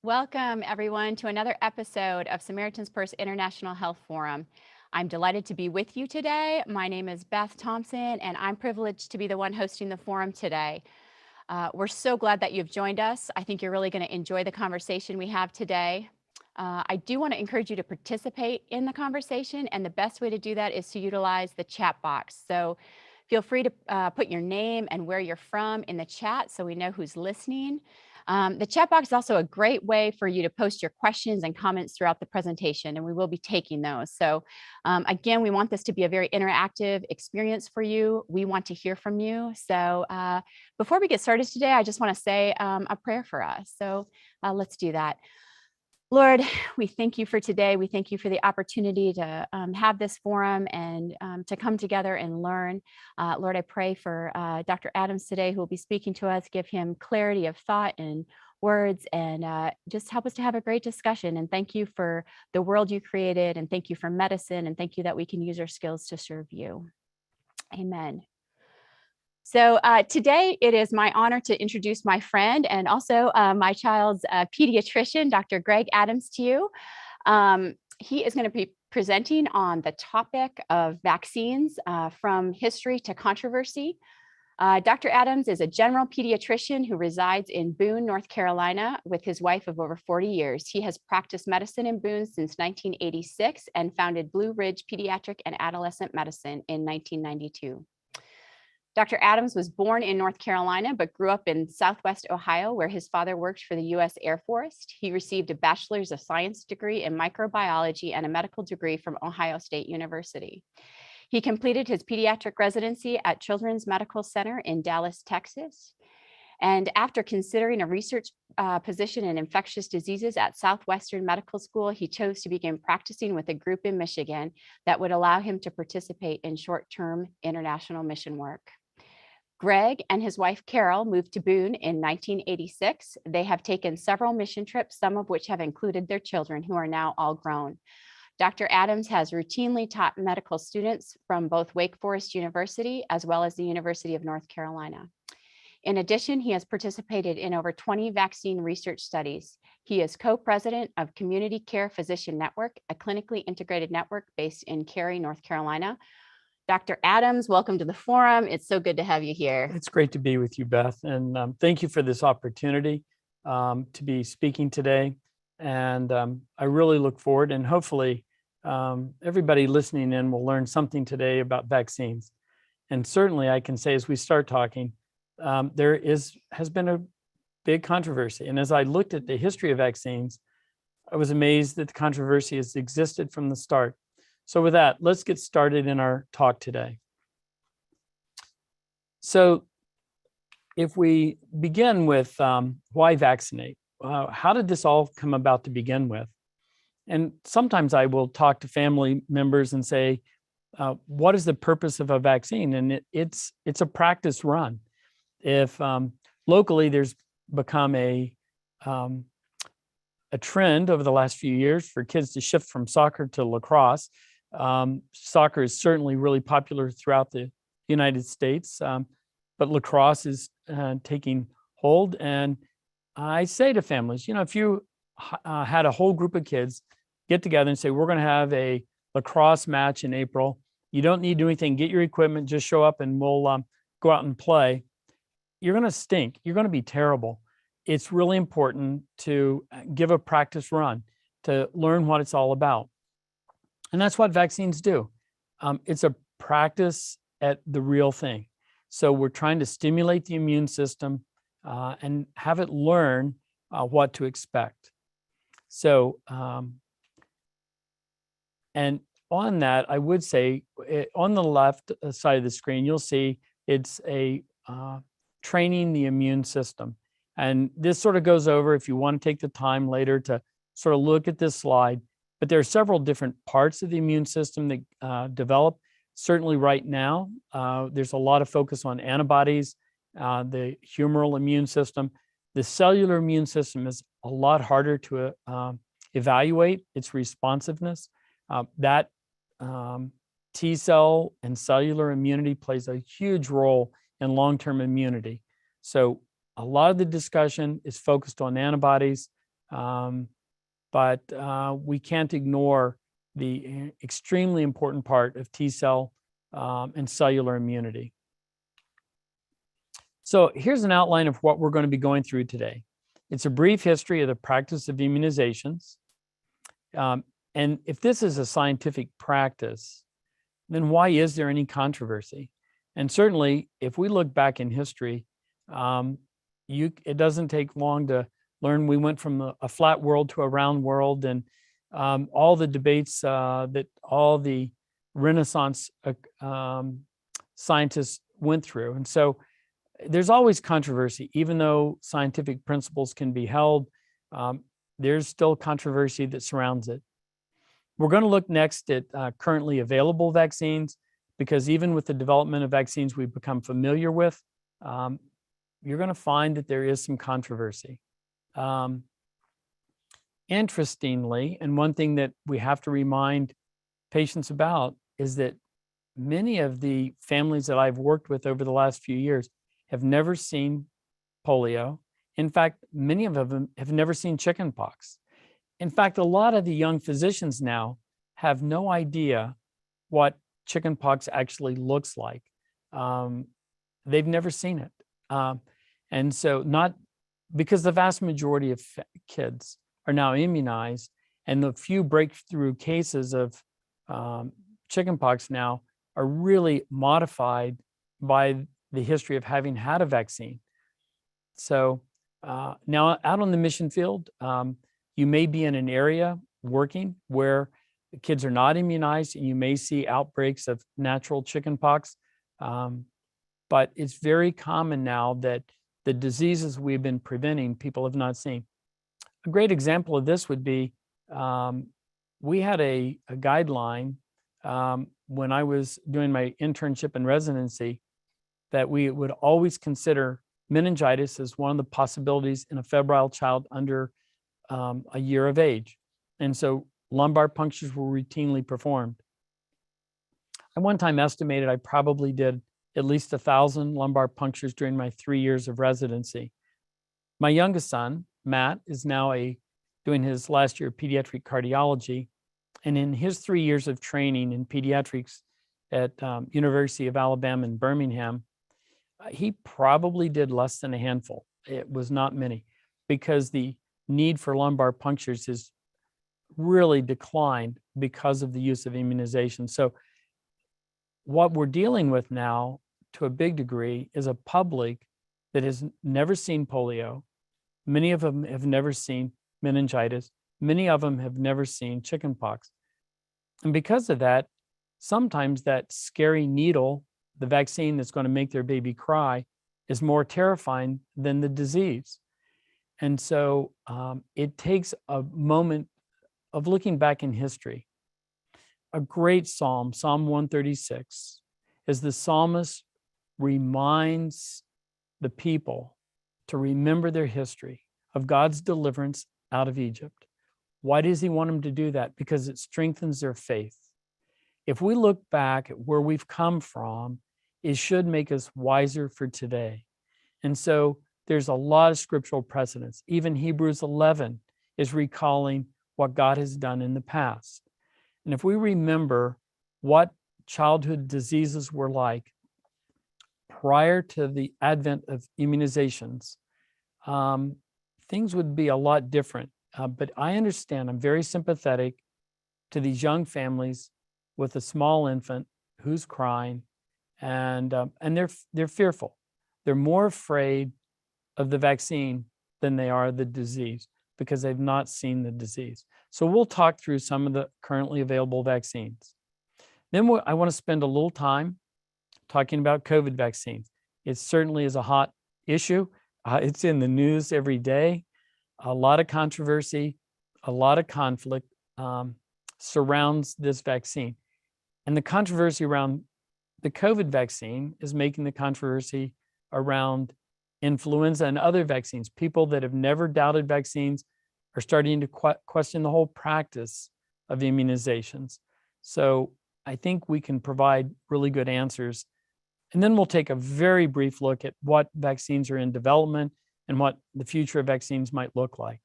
Welcome, everyone, to another episode of Samaritan's Purse International Health Forum. I'm delighted to be with you today. My name is Beth Thompson, and I'm privileged to be the one hosting the forum today. We're so glad that you've joined us. I think you're really going to enjoy the conversation we have today. I do want to encourage you to participate in the conversation, and the best way to do that is to utilize the chat box. So feel free to put your name and where you're from in the chat so we know who's listening. The chat box is also a great way for you to post your questions and comments throughout the presentation, and we will be taking those. So again, we want this to be a very interactive experience for you. We want to hear from you. So before we get started today, I just want to say a prayer for us. So let's do that. Lord, we thank you for today. We thank you for the opportunity to have this forum and to come together and learn. Lord, I pray for Dr. Adams today, who will be speaking to us. Give him clarity of thought and words, and just help us to have a great discussion. And thank you for the world you created, and thank you for medicine, and thank you that we can use our skills to serve you. Amen. So today it is my honor to introduce my friend and also my child's pediatrician, Dr. Greg Adams, to you. He is going to be presenting on the topic of vaccines from history to controversy. Dr. Adams is a general pediatrician who resides in Boone, North Carolina, with his wife of over 40 years. He has practiced medicine in Boone since 1986 and founded Blue Ridge Pediatric and Adolescent Medicine in 1992. Dr. Adams was born in North Carolina, but grew up in Southwest Ohio, where his father worked for the U.S. Air Force. He received a Bachelor's of Science degree in microbiology and a medical degree from Ohio State University. He completed his pediatric residency at Children's Medical Center in Dallas, Texas. And after considering a research position in infectious diseases at Southwestern Medical School, he chose to begin practicing with a group in Michigan that would allow him to participate in short-term international mission work. Greg and his wife, Carol, moved to Boone in 1986. They have taken several mission trips, some of which have included their children, who are now all grown. Dr. Adams has routinely taught medical students from both Wake Forest University as well as the University of North Carolina. In addition, he has participated in over 20 vaccine research studies. He is co-president of Community Care Physician Network, a clinically integrated network based in Cary, North Carolina. Dr. Adams, welcome to the forum. It's so good to have you here. It's great to be with you, Beth, and thank you for this opportunity to be speaking today. And I really look forward, and hopefully everybody listening in will learn something today about vaccines. And certainly I can say, as we start talking, there has been a big controversy. And as I looked at the history of vaccines, I was amazed that the controversy has existed from the start. So with that, let's get started in our talk today. So if we begin with why vaccinate, how did this all come about to begin with? And sometimes I will talk to family members and say, what is the purpose of a vaccine? And it's a practice run. If locally there's become a trend over the last few years for kids to shift from soccer to lacrosse. Soccer is certainly really popular throughout the United States, but lacrosse is taking hold. And I say to families, if you had a whole group of kids get together and say, we're going to have a lacrosse match in April, you don't need to do anything, get your equipment, just show up and we'll go out and play. You're going to stink. You're going to be terrible. It's really important to give a practice run to learn what it's all about. And that's what vaccines do. It's a practice at the real thing. So we're trying to stimulate the immune system and have it learn what to expect. So, and on that, I would say on the left side of the screen, you'll see it's a training the immune system. And this sort of goes over, if you want to take the time later to sort of look at this slide, but there are several different parts of the immune system that develop. Certainly right now, there's a lot of focus on antibodies, the humoral immune system. The cellular immune system is a lot harder to evaluate its responsiveness. That T cell and cellular immunity plays a huge role in long-term immunity. So a lot of the discussion is focused on antibodies. But we can't ignore the extremely important part of T cell and cellular immunity. So here's an outline of what we're going to be going through today. It's a brief history of the practice of immunizations. And if this is a scientific practice, then why is there any controversy? And certainly, if we look back in history, it doesn't take long to learn we went from a flat world to a round world, and all the debates that all the Renaissance scientists went through. And so there's always controversy, even though scientific principles can be held, there's still controversy that surrounds it. We're going to look next at currently available vaccines, because even with the development of vaccines we've become familiar with, you're going to find that there is some controversy. Interestingly, and one thing that we have to remind patients about is that many of the families that I've worked with over the last few years have never seen polio. In fact, many of them have never seen chickenpox. In fact, a lot of the young physicians now have no idea what chickenpox actually looks like. They've never seen it. And so not because the vast majority of kids are now immunized, and the few breakthrough cases of chickenpox now are really modified by the history of having had a vaccine. So now out on the mission field, you may be in an area working where the kids are not immunized, and you may see outbreaks of natural chickenpox. But it's very common now that the diseases we've been preventing, people have not seen. A great example of this would be, we had a guideline when I was doing my internship and residency, that we would always consider meningitis as one of the possibilities in a febrile child under a year of age. And so lumbar punctures were routinely performed. I one time estimated I probably did at least 1,000 lumbar punctures during my 3 years of residency. My youngest son, Matt, is now doing his last year of pediatric cardiology. And in his 3 years of training in pediatrics at University of Alabama in Birmingham, he probably did less than a handful. It was not many, because the need for lumbar punctures has really declined because of the use of immunization. So what we're dealing with now, to a big degree, is a public that has never seen polio. Many of them have never seen meningitis. Many of them have never seen chickenpox. And because of that, sometimes that scary needle, the vaccine that's going to make their baby cry, is more terrifying than the disease. And so it takes a moment of looking back in history. A great psalm, Psalm 136, is the psalmist reminds the people to remember their history of God's deliverance out of Egypt. Why does he want them to do that? Because it strengthens their faith. If we look back at where we've come from, it should make us wiser for today. And so there's a lot of scriptural precedents. Even Hebrews 11 is recalling what God has done in the past. And if we remember what childhood diseases were like prior to the advent of immunizations, things would be a lot different. But I understand, I'm very sympathetic to these young families with a small infant who's crying, and they're fearful. They're more afraid of the vaccine than they are the disease, because they've not seen the disease. So we'll talk through some of the currently available vaccines. Then I want to spend a little time talking about COVID vaccines. It certainly is a hot issue. It's in the news every day. A lot of controversy, a lot of conflict surrounds this vaccine. And the controversy around the COVID vaccine is making the controversy around influenza and other vaccines. People that have never doubted vaccines are starting to question the whole practice of immunizations. So I think we can provide really good answers. And then we'll take a very brief look at what vaccines are in development and what the future of vaccines might look like.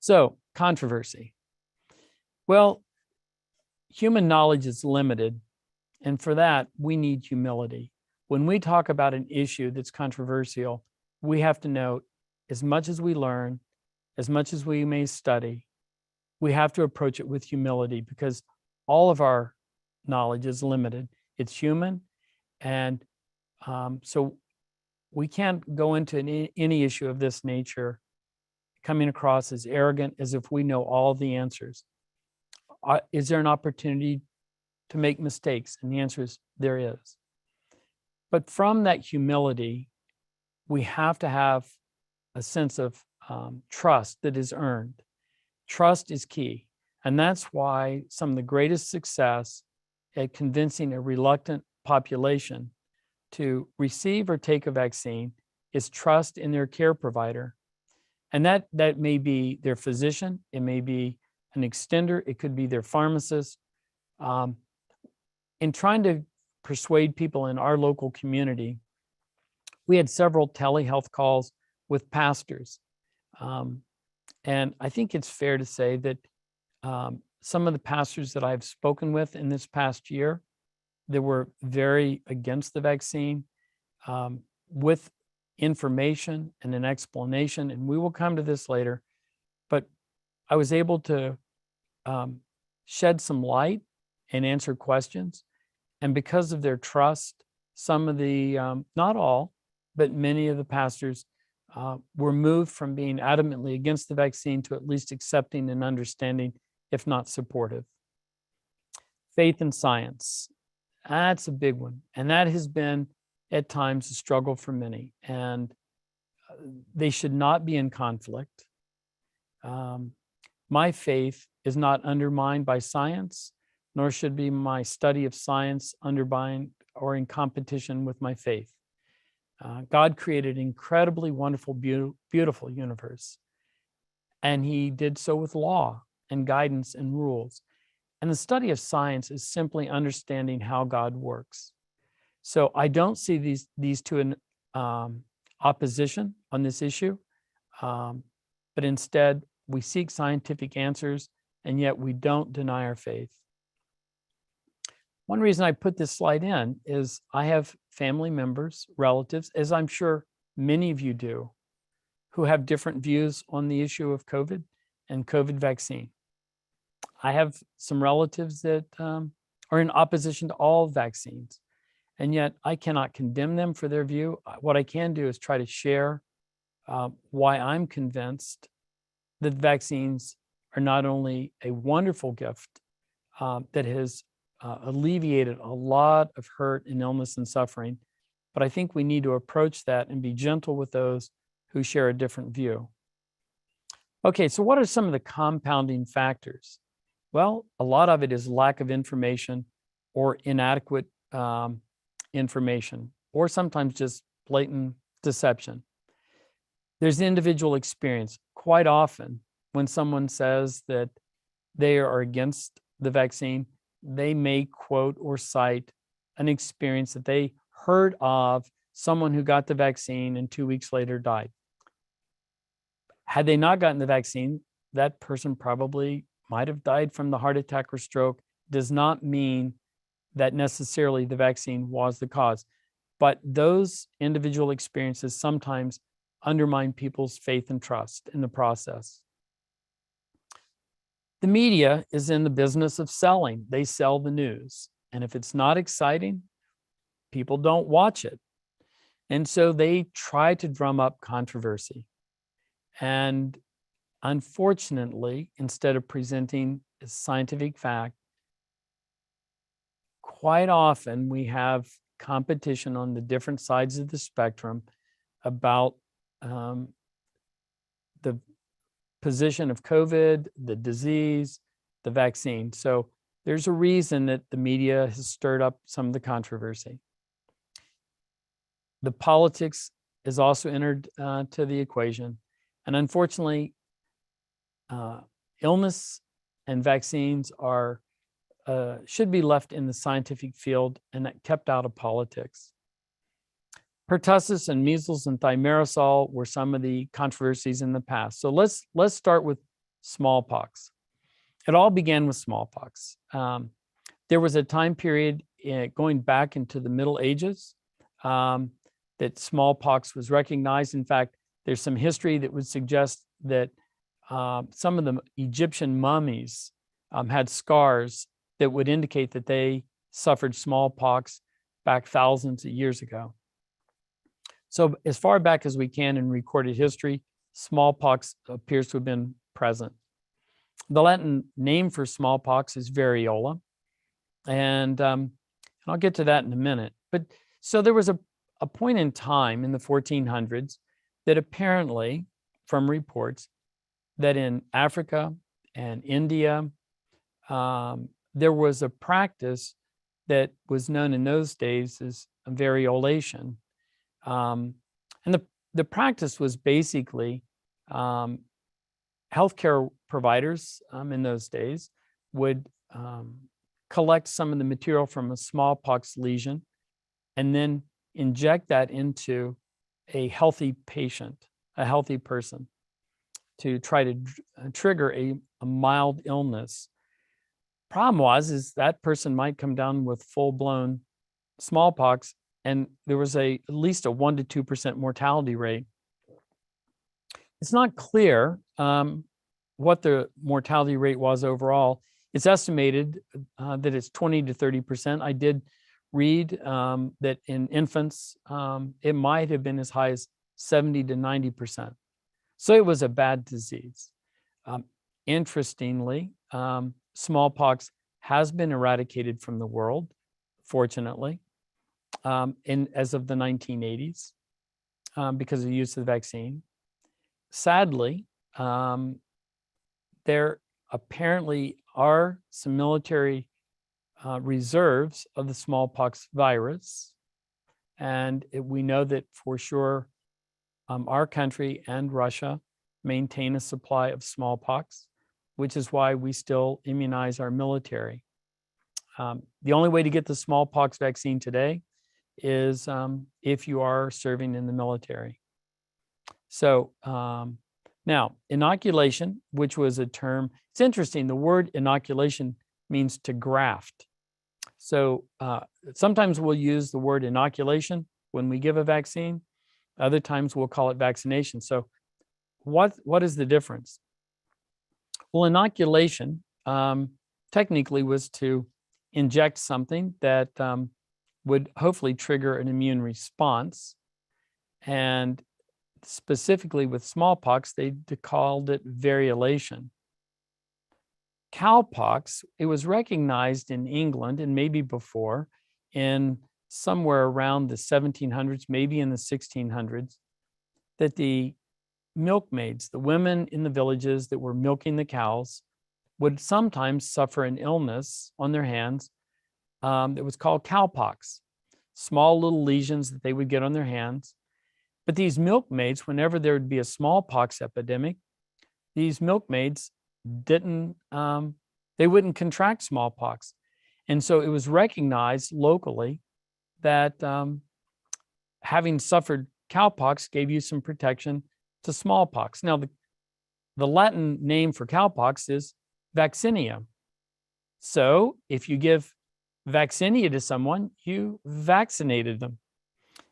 So, controversy. Well, human knowledge is limited, and for that, we need humility. When we talk about an issue that's controversial, we have to note, as much as we learn, as much as we may study, we have to approach it with humility because all of our knowledge is limited. It's human, and so we can't go into any issue of this nature coming across as arrogant, as if we know all the answers. Is there an opportunity to make mistakes? And the answer is there is. But from that humility, we have to have a sense of trust that is earned. Trust is key. And that's why some of the greatest success at convincing a reluctant population to receive or take a vaccine is trust in their care provider. And that may be their physician, it may be an extender, it could be their pharmacist. In trying to persuade people in our local community, we had several telehealth calls with pastors. And I think it's fair to say that some of the pastors that I've spoken with in this past year, that were very against the vaccine, with information and an explanation, and we will come to this later, but I was able to shed some light and answer questions. And because of their trust, some of the, not all, but many of the pastors were moved from being adamantly against the vaccine to at least accepting and understanding, if not supportive. Faith and science, that's a big one. And that has been at times a struggle for many. And they should not be in conflict. My faith is not undermined by science, nor should be my study of science undermined or in competition with my faith. God created an incredibly wonderful, beautiful universe. And he did so with law and guidance and rules. And the study of science is simply understanding how God works. So I don't see these two in opposition on this issue, but instead we seek scientific answers, and yet we don't deny our faith. One reason I put this slide in is I have family members, relatives, as I'm sure many of you do, who have different views on the issue of COVID and COVID vaccine. I have some relatives that are in opposition to all vaccines, and yet I cannot condemn them for their view. What I can do is try to share why I'm convinced that vaccines are not only a wonderful gift that has alleviated a lot of hurt and illness and suffering, but I think we need to approach that and be gentle with those who share a different view. Okay, so what are some of the compounding factors? Well, a lot of it is lack of information or inadequate information, or sometimes just blatant deception. There's individual experience. Quite often, when someone says that they are against the vaccine, they may quote or cite an experience that they heard of someone who got the vaccine and 2 weeks later died. Had they not gotten the vaccine, that person probably might have died from the heart attack or stroke. Does not mean that necessarily the vaccine was the cause, but those individual experiences sometimes undermine people's faith and trust in the process. The media is in the business of selling. They sell the news. And if it's not exciting, people don't watch it. And so they try to drum up controversy. And unfortunately, instead of presenting a scientific fact, quite often we have competition on the different sides of the spectrum about the position of COVID, the disease, the vaccine. So there's a reason that the media has stirred up some of the controversy. The politics is also entered to the equation. And unfortunately, illness and vaccines are should be left in the scientific field and kept out of politics. Pertussis and measles and thimerosal were some of the controversies in the past. So let's start with smallpox. It all began with smallpox. There was a time period going back into the Middle Ages that smallpox was recognized. In fact, there's some history that would suggest that some of the Egyptian mummies had scars that would indicate that they suffered smallpox back thousands of years ago. So as far back as we can in recorded history, smallpox appears to have been present. The Latin name for smallpox is variola, and I'll get to that in a minute. But so there was a point in time in the 1400s that apparently, from reports, that in Africa and India, there was a practice that was known in those days as variolation. And the practice was basically healthcare providers in those days would collect some of the material from a smallpox lesion and then inject that into a healthy patient, a healthy person, to try to trigger a mild illness. Problem is that person might come down with full-blown smallpox, and there was at least a 1 to 2% mortality rate. It's not clear what the mortality rate was overall. It's estimated that it's 20 to 30%. I did read that in infants, it might have been as high as 70 to 90%. So it was a bad disease. Interestingly, smallpox has been eradicated from the world, fortunately, as of the 1980s, because of the use of the vaccine. Sadly, there apparently are some military reserves of the smallpox virus, and we know that for sure our country and Russia maintain a supply of smallpox, which is why we still immunize our military. The only way to get the smallpox vaccine today is if you are serving in the military. So now, inoculation, which was a term, it's interesting, the word inoculation means to graft. So sometimes we'll use the word inoculation when we give a vaccine. Other times we'll call it vaccination. So what is the difference? Well, inoculation technically was to inject something that would hopefully trigger an immune response. And specifically with smallpox, they called it variolation. Cowpox, it was recognized in England and maybe before in somewhere around the 1700s, maybe in the 1600s, that the milkmaids, the women in the villages that were milking the cows, would sometimes suffer an illness on their hands that was called cowpox, small little lesions that they would get on their hands. But these milkmaids, whenever there would be a smallpox epidemic, these milkmaids they wouldn't contract smallpox. And so it was recognized locally that having suffered cowpox gave you some protection to smallpox. Now, the Latin name for cowpox is vaccinia. So if you give vaccinia to someone, you vaccinated them.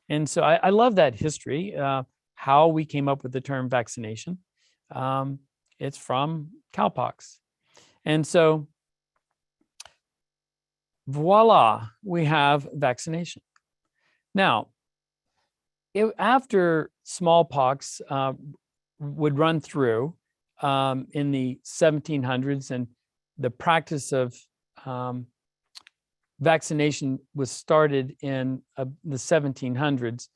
And so I love that history, how we came up with the term vaccination. It's from cowpox. And so, voila, we have vaccination. Now, after smallpox would run through in the 1700s, and the practice of vaccination was started in the 1700s.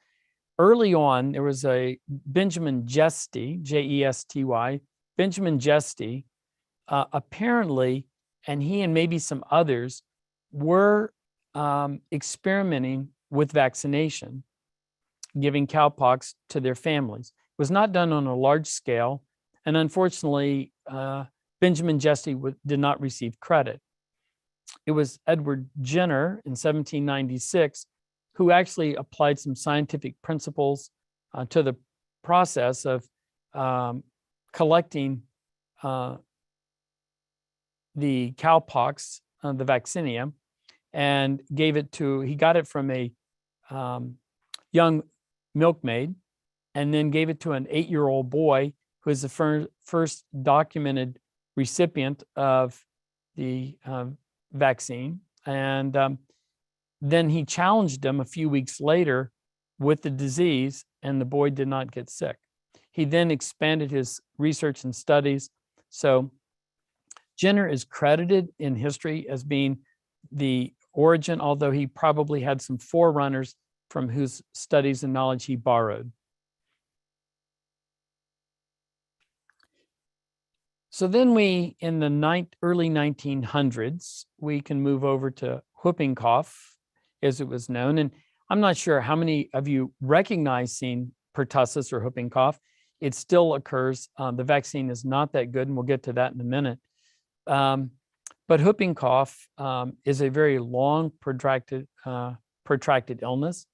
Early on, there was a Benjamin Jesty, J-E-S-T-Y, Benjamin Jesty, apparently, and he and maybe some others were experimenting with vaccination, giving cowpox to their families. It was not done on a large scale, and unfortunately, Benjamin Jesty did not receive credit. It was Edward Jenner in 1796 who actually applied some scientific principles to the process of collecting the cowpox, the vaccinia, and he got it from a young milkmaid, and then gave it to an 8-year-old boy who is the first documented recipient of the vaccine. And then he challenged him a few weeks later with the disease, and the boy did not get sick. He then expanded his research and studies. So Jenner is credited in history as being the origin, although he probably had some forerunners from whose studies and knowledge he borrowed. So then in the early 1900s, we can move over to whooping cough, as it was known. And I'm not sure how many of you recognize seeing pertussis or whooping cough. It still occurs. The vaccine is not that good, and we'll get to that in a minute. But whooping cough is a very long, protracted illness.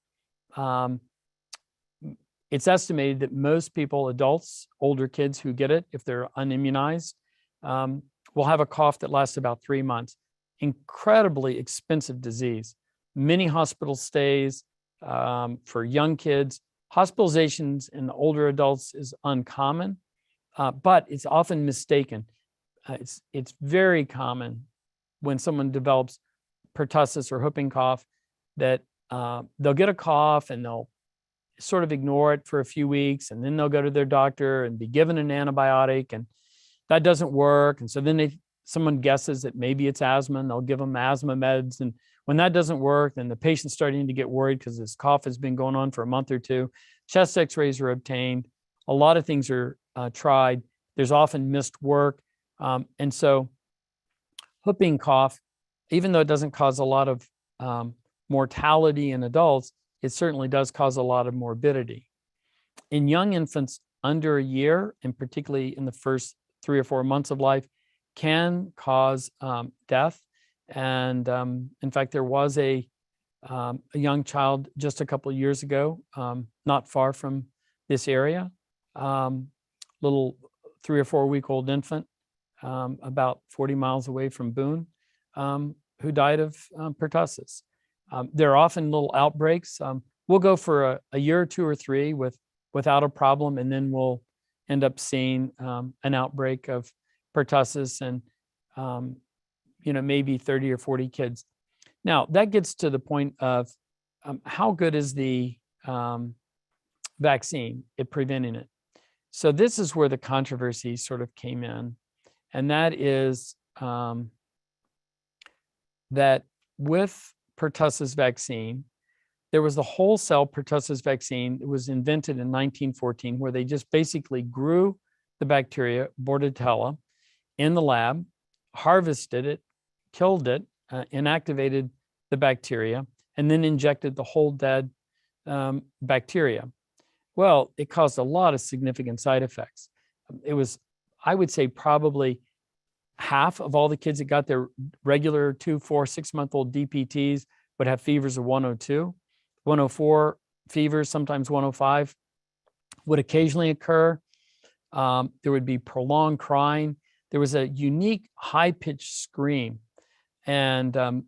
It's estimated that most people, adults, older kids who get it, if they're unimmunized, will have a cough that lasts about 3 months. Incredibly expensive disease. Many hospital stays for young kids. Hospitalizations in older adults is uncommon, but it's often mistaken. It's very common when someone develops pertussis or whooping cough that they'll get a cough and they'll sort of ignore it for a few weeks, and then they'll go to their doctor and be given an antibiotic, and that doesn't work. And so then someone guesses that maybe it's asthma, and they'll give them asthma meds. And when that doesn't work, then the patient's starting to get worried because this cough has been going on for a month or two. Chest x-rays are obtained. A lot of things are tried. There's often missed work. And so whooping cough, even though it doesn't cause a lot of mortality in adults, it certainly does cause a lot of morbidity. In young infants under a year, and particularly in the first 3 or 4 months of life, can cause death. And in fact, there was a young child just a couple of years ago, not far from this area, little 3 or 4 week old infant, about 40 miles away from Boone, who died of pertussis. There are often little outbreaks. We'll go for a year or 2 or 3 without a problem, and then we'll end up seeing an outbreak of pertussis and maybe 30 or 40 kids. Now, that gets to the point of how good is the vaccine at preventing it? So this is where the controversy sort of came in, and that is that with Pertussis vaccine, there was the whole cell pertussis vaccine that was invented in 1914, where they just basically grew the bacteria, Bordetella, in the lab, harvested it, killed it, inactivated the bacteria, and then injected the whole dead bacteria. Well, it caused a lot of significant side effects. It was, I would say, probably half of all the kids that got their regular 2, 4, 6-month-old DPTs would have fevers of 102, 104 fevers, sometimes 105 would occasionally occur. There would be prolonged crying. There was a unique high-pitched scream. And I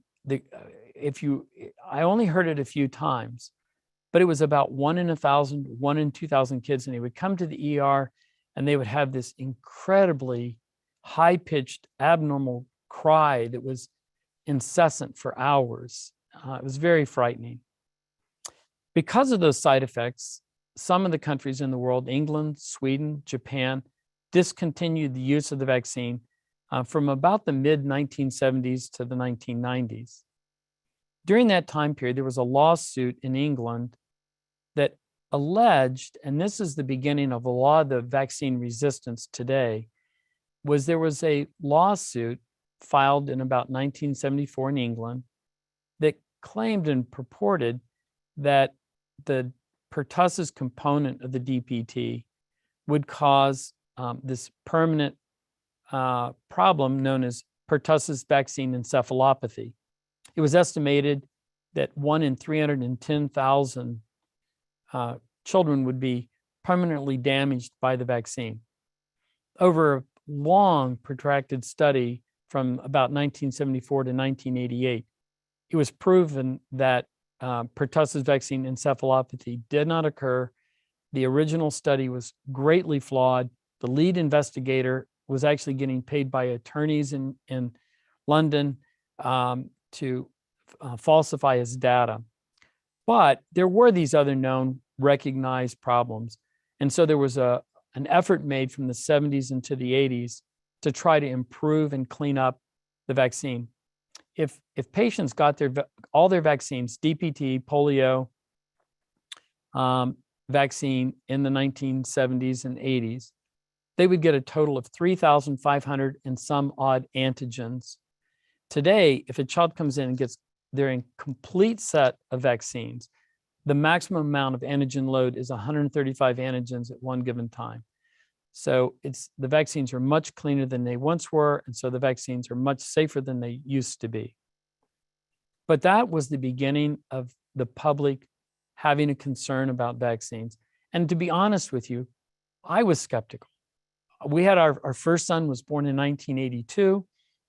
only heard it a few times, but it was about 1 in 1,000, 1 in 2,000 kids. And they would come to the ER and they would have this incredibly high-pitched abnormal cry that was incessant for hours. It was very frightening. Because of those side effects, some of the countries in the world, England, Sweden, Japan, discontinued the use of the vaccine from about the mid-1970s to the 1990s. During that time period, there was a lawsuit in England that alleged, and this is the beginning of a lot of the vaccine resistance today, there was a lawsuit filed in about 1974 in England that claimed and purported that the pertussis component of the DPT would cause this permanent problem known as Pertussis Vaccine Encephalopathy. It was estimated that 1 in 310,000 children would be permanently damaged by the vaccine. Over a long, protracted study from about 1974 to 1988, it was proven that pertussis vaccine encephalopathy did not occur. The original study was greatly flawed. The lead investigator was actually getting paid by attorneys in London to falsify his data. But there were these other known recognized problems. And so there was an effort made from the 70s into the 80s to try to improve and clean up the vaccine. If patients got all their vaccines, DPT, polio, vaccine in the 1970s and 80s, they would get a total of 3,500 and some odd antigens. Today, if a child comes in and gets their incomplete set of vaccines, the maximum amount of antigen load is 135 antigens at one given time. So the vaccines are much cleaner than they once were, and so the vaccines are much safer than they used to be. But that was the beginning of the public having a concern about vaccines. And to be honest with you, I was skeptical. We had our first son was born in 1982.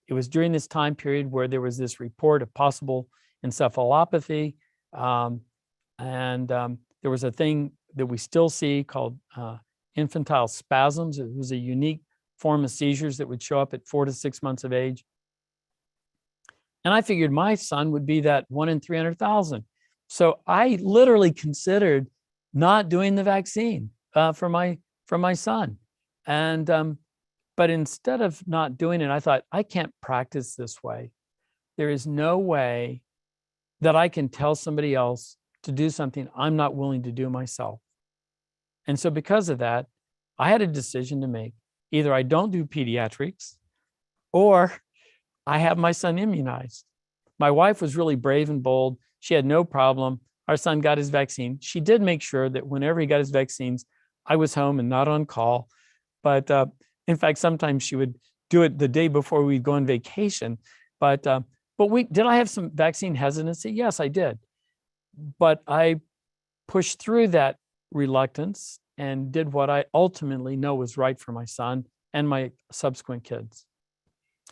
It was during this time period where there was this report of possible encephalopathy. There was a thing that we still see called infantile spasms. It was a unique form of seizures that would show up at 4 to 6 months of age. And I figured my son would be that 1 in 300,000. So I literally considered not doing the vaccine for my son. But instead of not doing it, I thought, I can't practice this way. There is no way that I can tell somebody else to do something I'm not willing to do myself. And so because of that, I had a decision to make. Either I don't do pediatrics or I have my son immunized. My wife was really brave and bold. She had no problem. Our son got his vaccine. She did make sure that whenever he got his vaccines, I was home and not on call. But in fact, sometimes she would do it the day before we'd go on vacation. But did I have some vaccine hesitancy? Yes, I did. But I pushed through that reluctance and did what I ultimately know was right for my son and my subsequent kids.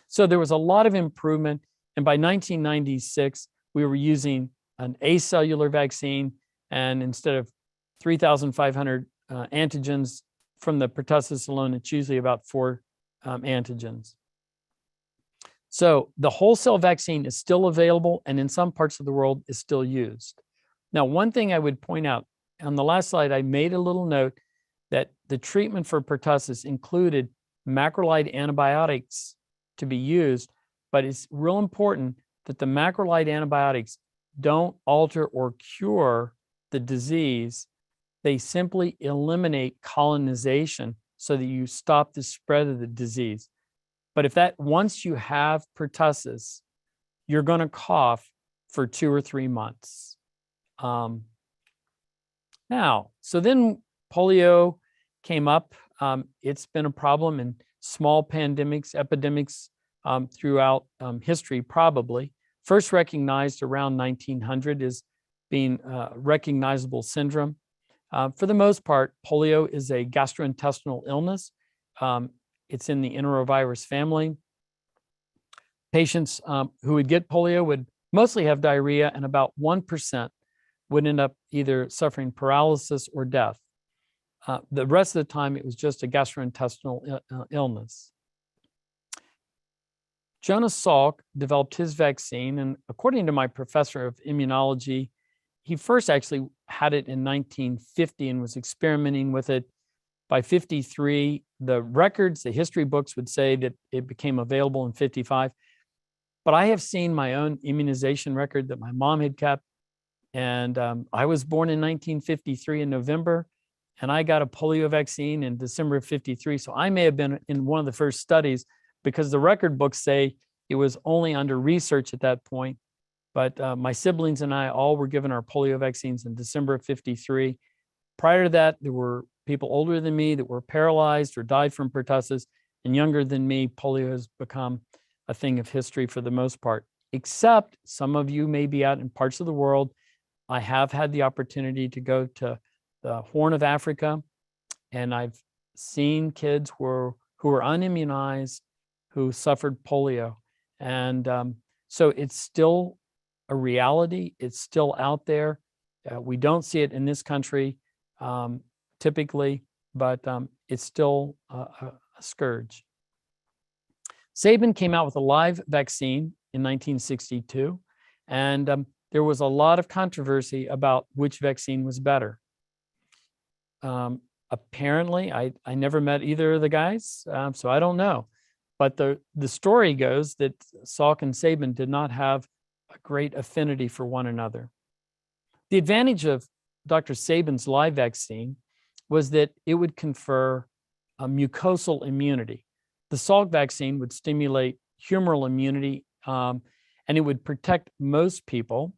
So there was a lot of improvement. And by 1996, we were using an acellular vaccine. And instead of 3,500 antigens from the pertussis alone, it's usually about 4 antigens. So the whole cell vaccine is still available and in some parts of the world is still used. Now, one thing I would point out, on the last slide, I made a little note that the treatment for pertussis included macrolide antibiotics to be used, but it's real important that the macrolide antibiotics don't alter or cure the disease. They simply eliminate colonization so that you stop the spread of the disease. But once you have pertussis, you're going to cough for 2 or 3 months. So then polio came up. It's been a problem in small pandemics, epidemics throughout history, probably. First recognized around 1900 as being a recognizable syndrome. For the most part, polio is a gastrointestinal illness. It's in the enterovirus family. Patients who would get polio would mostly have diarrhea, and about 1% would end up either suffering paralysis or death. The rest of the time, it was just a gastrointestinal illness. Jonas Salk developed his vaccine, and according to my professor of immunology, he first actually had it in 1950 and was experimenting with it. By 53, the records, the history books would say that it became available in 55. But I have seen my own immunization record that my mom had kept. And I was born in 1953 in November, and I got a polio vaccine in December of 53. So I may have been in one of the first studies because the record books say it was only under research at that point. But my siblings and I all were given our polio vaccines in December of 53. Prior to that, there were people older than me that were paralyzed or died from pertussis, and younger than me, polio has become a thing of history for the most part, except some of you may be out in parts of the world. I have had the opportunity to go to the Horn of Africa, and I've seen kids who were unimmunized who suffered polio. And so it's still a reality. It's still out there. We don't see it in this country typically, but it's still a scourge. Sabin came out with a live vaccine in 1962, and there was a lot of controversy about which vaccine was better. Apparently, I never met either of the guys, so I don't know. But the story goes that Salk and Sabin did not have a great affinity for one another. The advantage of Dr. Sabin's live vaccine was that it would confer a mucosal immunity. The Salk vaccine would stimulate humoral immunity, and it would protect most people,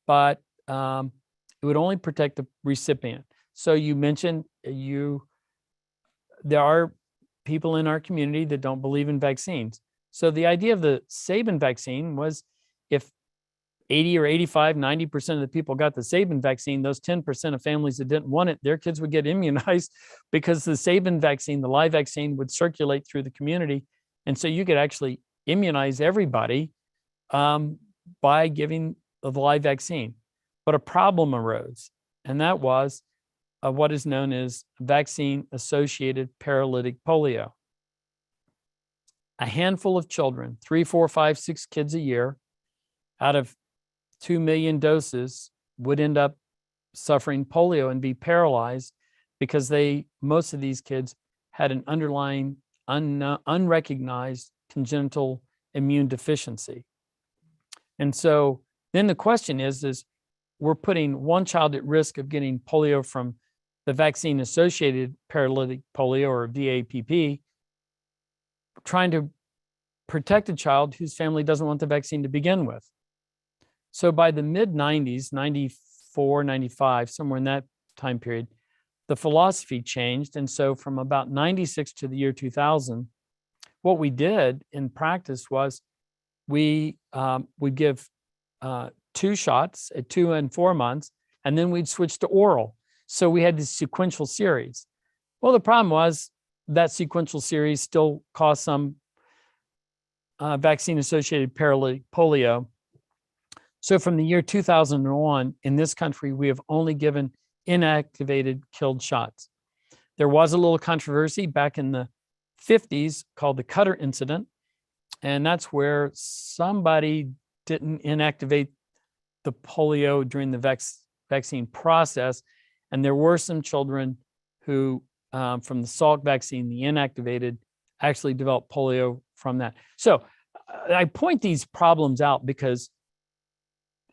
but it would only protect the recipient. So you mentioned there are people in our community that don't believe in vaccines. So the idea of the Sabin vaccine was if 80 or 85, 90% of the people got the Sabin vaccine, those 10% of families that didn't want it, their kids would get immunized because the Sabin vaccine, the live vaccine, would circulate through the community. And so you could actually immunize everybody by giving the live vaccine. But a problem arose, and that was what is known as vaccine-associated paralytic polio. A handful of children, 3, 4, 5, 6 kids a year, out of 2 million doses, would end up suffering polio and be paralyzed because most of these kids had an underlying unrecognized congenital immune deficiency. And so then the question is we're putting one child at risk of getting polio from the vaccine-associated paralytic polio, or VAPP, trying to protect a child whose family doesn't want the vaccine to begin with. So by the mid-90s, 94, 95, somewhere in that time period, the philosophy changed. And so from about 96 to the year 2000, what we did in practice was we would give 2 shots at 2 and 4 months, and then we'd switch to oral. So we had this sequential series. Well, the problem was that sequential series still caused some vaccine-associated paralytic polio. So from the year 2001, in this country, we have only given inactivated killed shots. There was a little controversy back in the 50s called the Cutter incident, and that's where somebody didn't inactivate the polio during the vaccine process, and there were some children who, from the Salk vaccine, the inactivated, actually developed polio from that. So I point these problems out because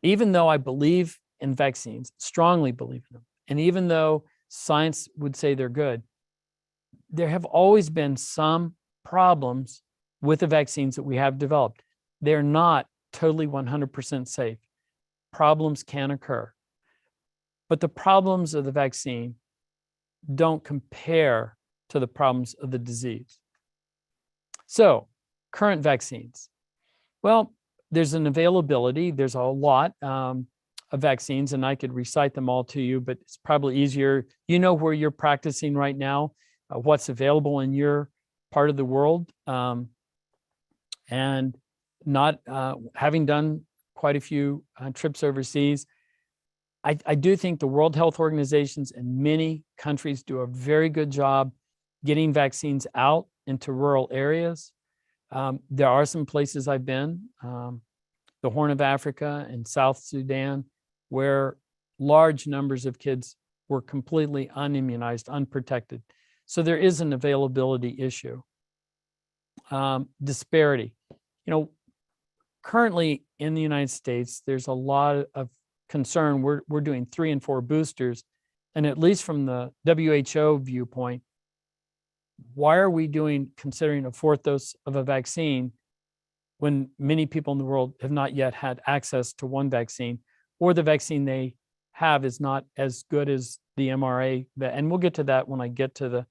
even though I believe in vaccines, strongly believe in them, and even though science would say they're good, there have always been some problems with the vaccines that we have developed. They're not totally 100% safe. Problems can occur. But the problems of the vaccine don't compare to the problems of the disease. So, current vaccines. Well, there's an availability. There's a lot of vaccines, and I could recite them all to you, but it's probably easier. You know where you're practicing right now, what's available in your part of the world, and not having done quite a few trips overseas. I do think the World Health Organizations and many countries do a very good job getting vaccines out into rural areas. There are some places I've been, the Horn of Africa and South Sudan, where large numbers of kids were completely unimmunized, unprotected. So there is an availability issue. Disparity. Currently in the United States, there's a lot of concern. We're doing 3 and 4 boosters, and at least from the WHO viewpoint, why are we considering a 4th dose of a vaccine when many people in the world have not yet had access to one vaccine, or the vaccine they have is not as good as the mRNA? And we'll get to that when I get to the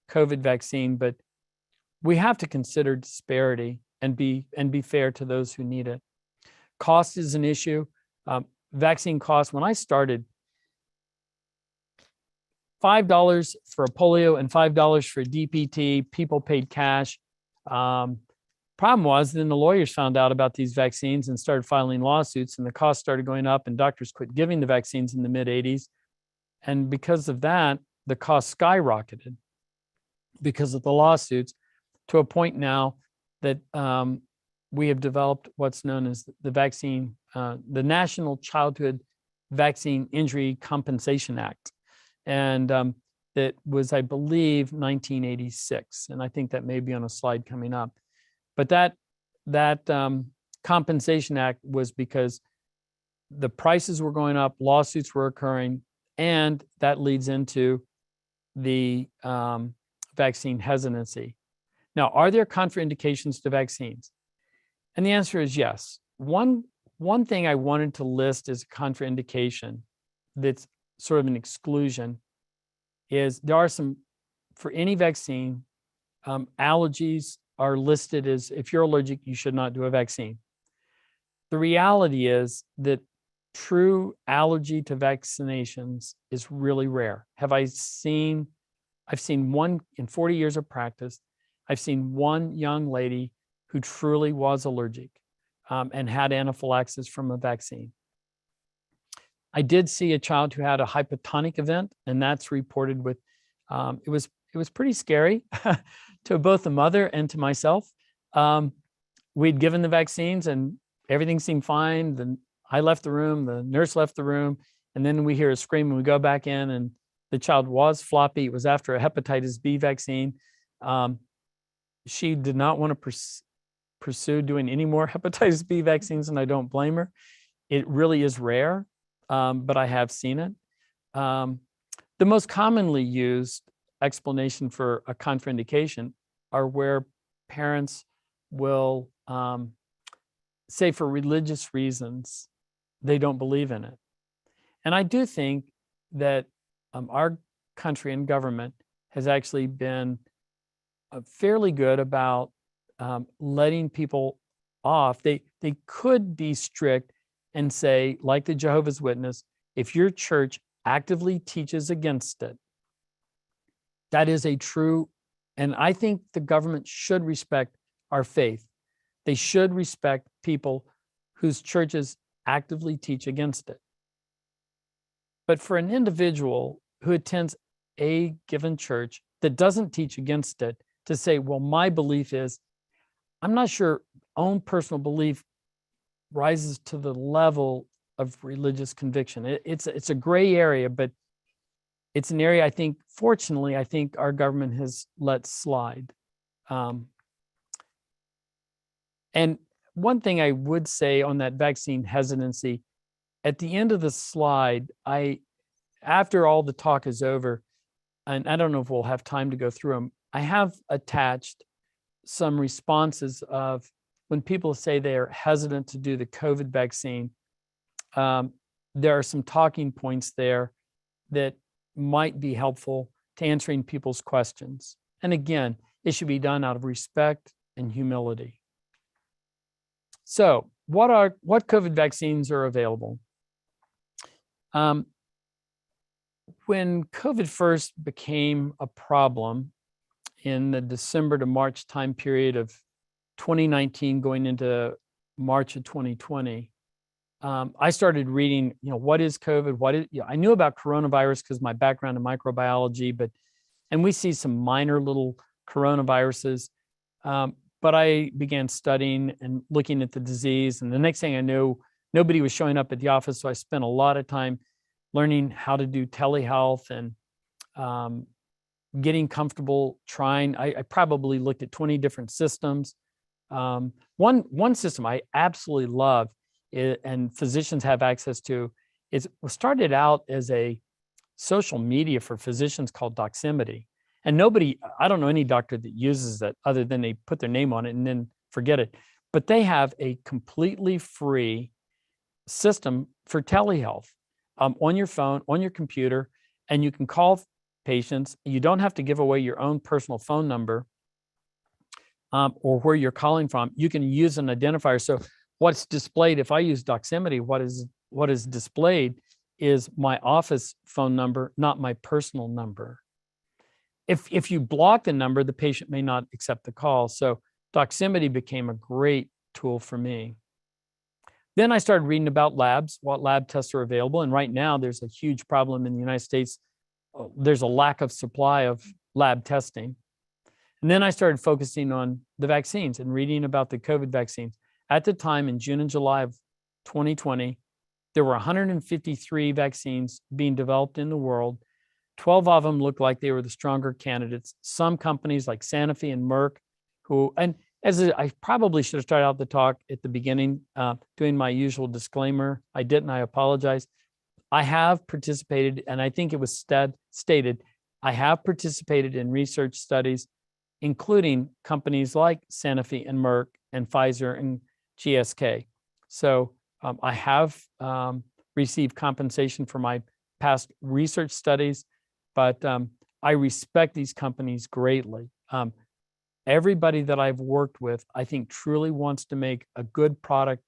COVID vaccine, but we have to consider disparity and be fair to those who need it. Cost is an issue. Vaccine costs, when I started, $5 for a polio and $5 for DPT. People paid cash. Problem was, then the lawyers found out about these vaccines and started filing lawsuits, and the cost started going up, and doctors quit giving the vaccines in the mid-'80s. And because of that, the cost skyrocketed because of the lawsuits, to a point now that we have developed what's known as the vaccine, the National Childhood Vaccine Injury Compensation Act. And that was, I believe, 1986. And I think that may be on a slide coming up. But that Compensation Act was because the prices were going up, lawsuits were occurring, and that leads into the vaccine hesitancy. Now, are there contraindications to vaccines? And the answer is yes. One thing I wanted to list as a contraindication that's sort of an exclusion is there are some, for any vaccine, allergies are listed as, if you're allergic, you should not do a vaccine. The reality is that true allergy to vaccinations is really rare. I've seen one in 40 years of practice. I've seen one young lady who truly was allergic and had anaphylaxis from a vaccine. I did see a child who had a hypotonic event, and that's reported with, it was pretty scary to both the mother and to myself. We'd given the vaccines and everything seemed fine. Then I left the room, the nurse left the room, and then we hear a scream and we go back in, and the child was floppy. It was after a hepatitis B vaccine. She did not want to pursue doing any more hepatitis B vaccines, and I don't blame her. It really is rare, but I have seen it. The most commonly used explanation for a contraindication are where parents will say for religious reasons they don't believe in it. And I do think that our country and government has actually been fairly good about letting people off. They could be strict and say, like the Jehovah's Witness, if your church actively teaches against it, that is a true, and I think the government should respect our faith. They should respect people whose churches actively teach against it. But for an individual who attends a given church that doesn't teach against it to say, well, my belief is, I'm not sure own personal belief rises to the level of religious conviction. It's a gray area, but it's an area I think, fortunately, I think our government has let slide. And one thing I would say on that vaccine hesitancy, at the end of the slide, after all the talk is over, and I don't know if we'll have time to go through them, I have attached some responses of when people say they're hesitant to do the COVID vaccine. There are some talking points there that might be helpful to answering people's questions. And again, it should be done out of respect and humility. So what COVID vaccines are available? When COVID first became a problem in the December to March time period of 2019 going into March of 2020, I started reading, what is COVID? I knew about coronavirus because my background in microbiology, and we see some minor little coronaviruses, but I began studying and looking at the disease. And the next thing I knew, nobody was showing up at the office. So I spent a lot of time learning how to do telehealth and getting comfortable trying. I probably looked at 20 different systems. One system I absolutely love and physicians have access to was started out as a social media for physicians called Doximity. And I don't know any doctor that uses that other than they put their name on it and then forget it. But they have a completely free system for telehealth on your phone, on your computer, and you can call patients. You don't have to give away your own personal phone number or where you're calling from. You can use an identifier. So what's displayed, if I use Doximity, what is displayed is my office phone number, not my personal number. If you block the number, the patient may not accept the call. So Doximity became a great tool for me. Then I started reading about labs, what lab tests are available. And right now there's a huge problem in the United States. There's a lack of supply of lab testing. And then I started focusing on the vaccines and reading about the COVID vaccines. At the time, in June and July of 2020, there were 153 vaccines being developed in the world. 12 of them looked like they were the stronger candidates. Some companies like Sanofi and Merck, I probably should have started out the talk at the beginning, doing my usual disclaimer. I didn't, I apologize. I have participated, and I think it was stated, I have participated in research studies, including companies like Sanofi and Merck and Pfizer and GSK. So I have received compensation for my past research studies, but I respect these companies greatly. Everybody that I've worked with, I think, truly wants to make a good product,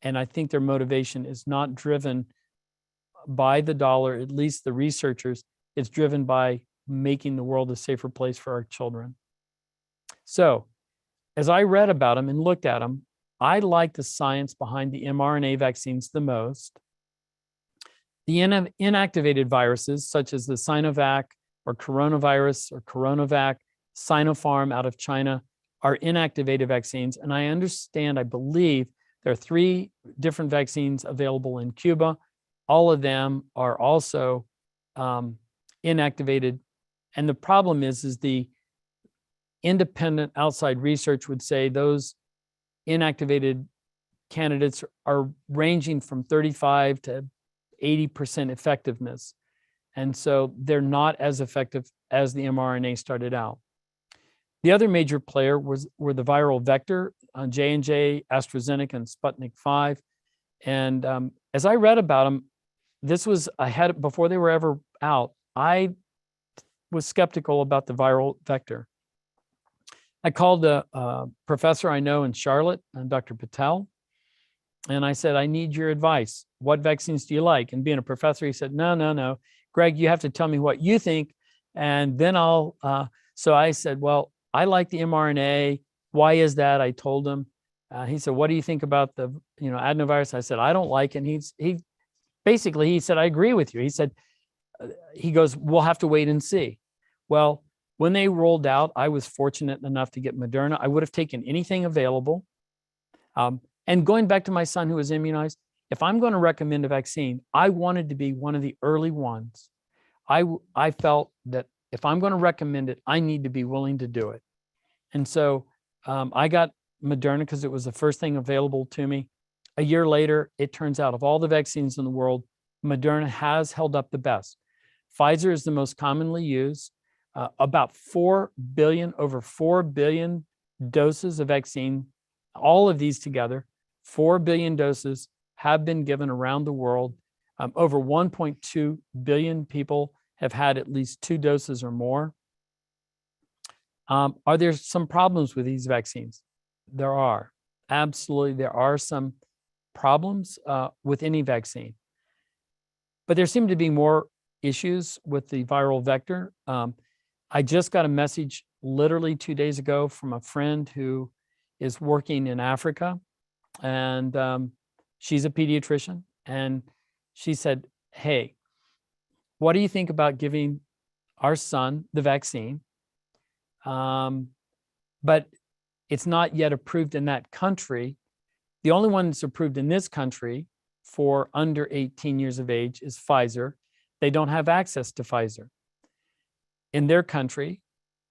and I think their motivation is not driven by the dollar, at least the researchers. It's driven by making the world a safer place for our children. So as I read about them and looked at them, I like the science behind the mRNA vaccines the most. The inactivated viruses, such as the Sinovac or coronavirus or CoronaVac, Sinopharm out of China, are inactivated vaccines. And I believe there are 3 different vaccines available in Cuba. All of them are also inactivated. And the problem is the independent outside research would say those inactivated candidates are ranging from 35 to 80% effectiveness. And so they're not as effective as the mRNA started out. The other major player were the viral vector, J&J, AstraZeneca, and Sputnik 5. And as I read about them, this was ahead before they were ever out. I was skeptical about the viral vector. I called a professor I know in Charlotte, Dr. Patel, and I said, I need your advice. What vaccines do you like? And being a professor, he said, no, Greg, you have to tell me what you think, and then I'll. So I said, well, I like the mRNA. Why is that? I told him. He said, what do you think about the adenovirus? I said, I don't like it. And he basically said, I agree with you. He said, he goes, we'll have to wait and see. Well, when they rolled out, I was fortunate enough to get Moderna. I would have taken anything available. And going back to my son who was immunized, if I'm going to recommend a vaccine, I wanted to be one of the early ones. I felt that if I'm going to recommend it, I need to be willing to do it. And so I got Moderna because it was the first thing available to me. A year later, it turns out of all the vaccines in the world, Moderna has held up the best. Pfizer is the most commonly used. About 4 billion, over 4 billion doses of vaccine, all of these together, 4 billion doses have been given around the world. Over 1.2 billion people have had at least 2 doses or more. Are there some problems with these vaccines? There are. Absolutely, there are some problems with any vaccine. But there seem to be more issues with the viral vector. I just got a message literally 2 days ago from a friend who is working in Africa, and she's a pediatrician, and she said, hey, what do you think about giving our son the vaccine? But it's not yet approved in that country. The only one that's approved in this country for under 18 years of age is Pfizer. They don't have access to Pfizer. In their country,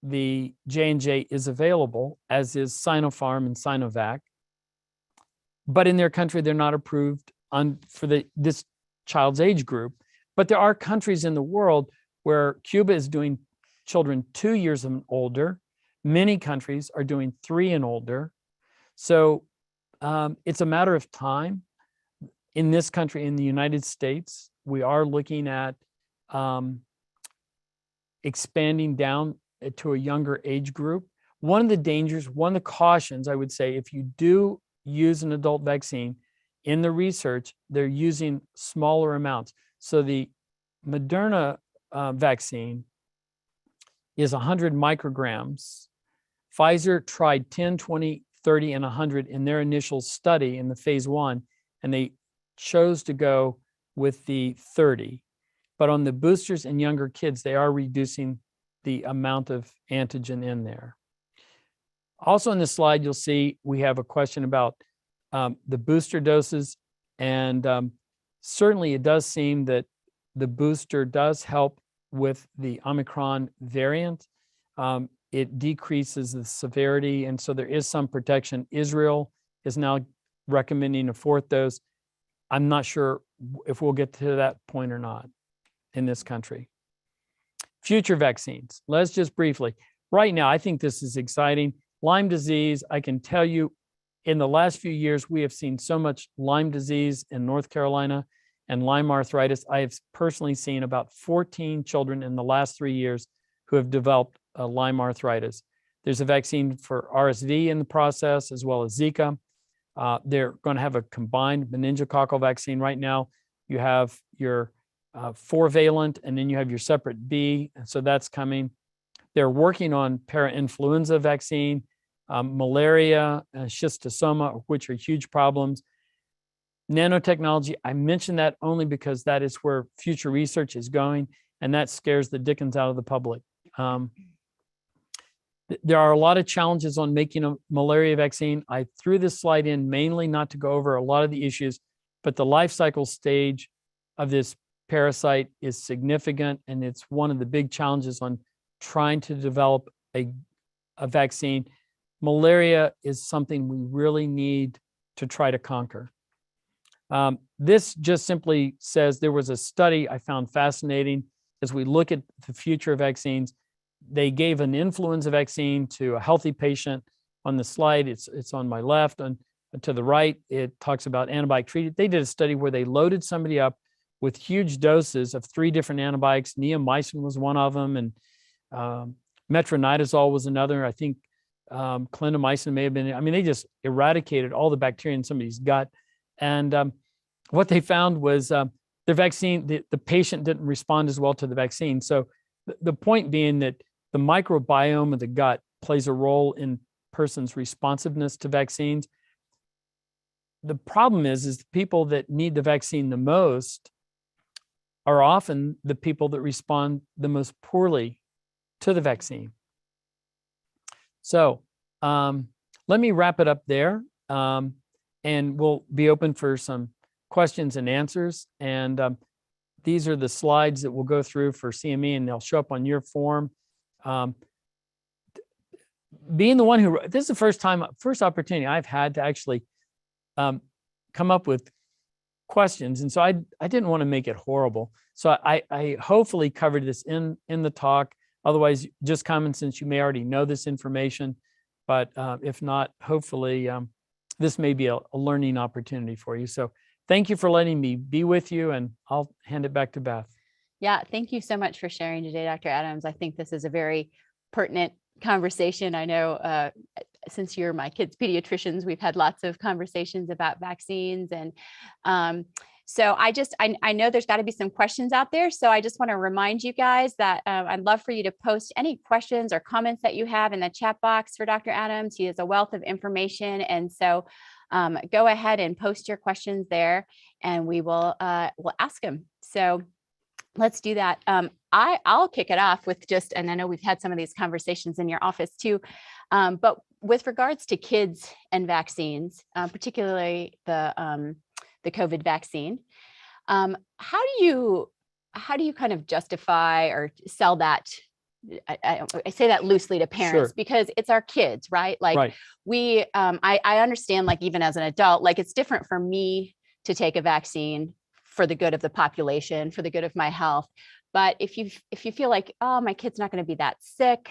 the J&J is available, as is Sinopharm and Sinovac. But in their country, they're not approved for this child's age group. But there are countries in the world where Cuba is doing children 2 years and older. Many countries are doing 3 and older. So it's a matter of time. In this country, in the United States, we are looking at expanding down to a younger age group. One of the dangers, one of the cautions, I would say, if you do use an adult vaccine, in the research, they're using smaller amounts. So the Moderna vaccine is 100 micrograms. Pfizer tried 10, 20, 30, and 100 in their initial study in the phase 1, and they chose to go with the 30. But on the boosters and younger kids, they are reducing the amount of antigen in there. Also on this slide, you'll see we have a question about the booster doses. And certainly it does seem that the booster does help with the Omicron variant. It decreases the severity, and so there is some protection. Israel is now recommending a 4th dose. I'm not sure if we'll get to that point or not in this country. Future vaccines. Let's just briefly. Right now, I think this is exciting. Lyme disease, I can tell you, in the last few years, we have seen so much Lyme disease in North Carolina and Lyme arthritis. I have personally seen about 14 children in the last 3 years who have developed Lyme arthritis. There's a vaccine for RSV in the process, as well as Zika. They're going to have a combined meningococcal vaccine right now. You have your 4-valent, and then you have your separate B, and so that's coming. They're working on parainfluenza vaccine, malaria, schistosoma, which are huge problems. Nanotechnology, I mentioned that only because that is where future research is going, and that scares the dickens out of the public. There are a lot of challenges on making a malaria vaccine. I threw this slide in mainly not to go over a lot of the issues, but the life cycle stage of this parasite is significant, and it's one of the big challenges on trying to develop a vaccine. Malaria is something we really need to try to conquer. This just simply says there was a study I found fascinating. As we look at the future of vaccines, they gave an influenza vaccine to a healthy patient. On the slide, it's on my left, and to the right, it talks about antibiotic treatment. They did a study where they loaded somebody up with huge doses of 3 different antibiotics. Neomycin was one of them, and metronidazole was another. I think clindamycin may have been. I mean, they just eradicated all the bacteria in somebody's gut. And what they found was their vaccine, the patient didn't respond as well to the vaccine. So the point being that the microbiome of the gut plays a role in person's responsiveness to vaccines. The problem is the people that need the vaccine the most are often the people that respond the most poorly to the vaccine. So let me wrap it up there, and we'll be open for some questions and answers. And these are the slides that we'll go through for CME, and they'll show up on your form. Being the one who, this is the first opportunity I've had to actually come up with questions. And so I didn't want to make it horrible. So I hopefully covered this in the talk. Otherwise, just common sense, you may already know this information, but if not, hopefully this may be a learning opportunity for you. So thank you for letting me be with you, and I'll hand it back to Beth. Yeah, thank you so much for sharing today, Dr. Adams. I think this is a very pertinent conversation. I know since you're my kids' pediatricians, we've had lots of conversations about vaccines. And so I know there's got to be some questions out there. So I just want to remind you guys that I'd love for you to post any questions or comments that you have in the chat box for Dr. Adams. He has a wealth of information. And so go ahead and post your questions there, and we'll ask him. So let's do that. I'll kick it off with just, and I know we've had some of these conversations in your office too, but with regards to kids and vaccines, particularly the COVID vaccine, how do you kind of justify or sell that? I say that loosely to parents, sure, because it's our kids, right? Like right. I understand, like even as an adult, like it's different for me to take a vaccine for the good of the population, for the good of my health. But if you feel like, oh, my kid's not going to be that sick,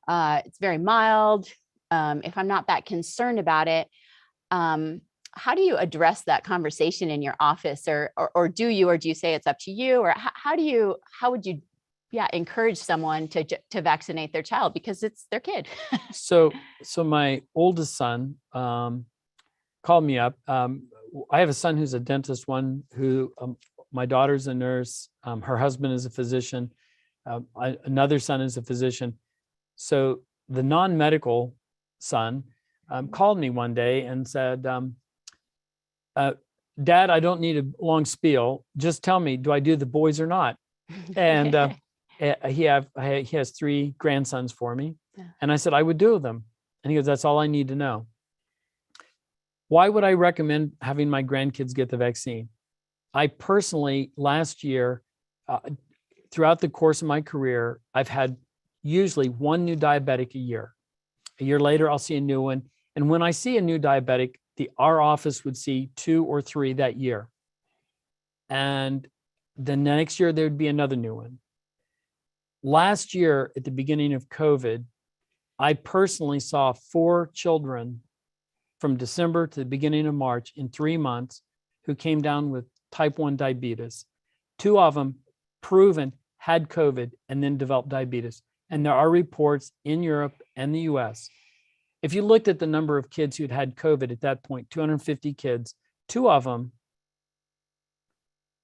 it's very mild, if I'm not that concerned about it, how do you address that conversation in your office, or do you say it's up to you, or how would you encourage someone to vaccinate their child because it's their kid? So my oldest son called me up. I have a son who's a dentist, one who my daughter's a nurse, her husband is a physician, another son is a physician. So the non-medical son called me one day and said, Dad, I don't need a long spiel. Just tell me, do I do the boys or not? And he has 3 grandsons for me. Yeah. And I said, I would do them. And he goes, that's all I need to know. Why would I recommend having my grandkids get the vaccine? I personally, last year, throughout the course of my career, I've had usually 1 new diabetic a year. A year later, I'll see a new one. And when I see a new diabetic, our office would see 2 or 3 that year. And the next year, there'd be another new one. Last year, at the beginning of COVID, I personally saw 4 children from December to the beginning of March in 3 months who came down with type 1 diabetes. 2 of them proven had COVID and then developed diabetes. And there are reports in Europe and the US. If you looked at the number of kids who'd had COVID at that point, 250 kids, 2 of them,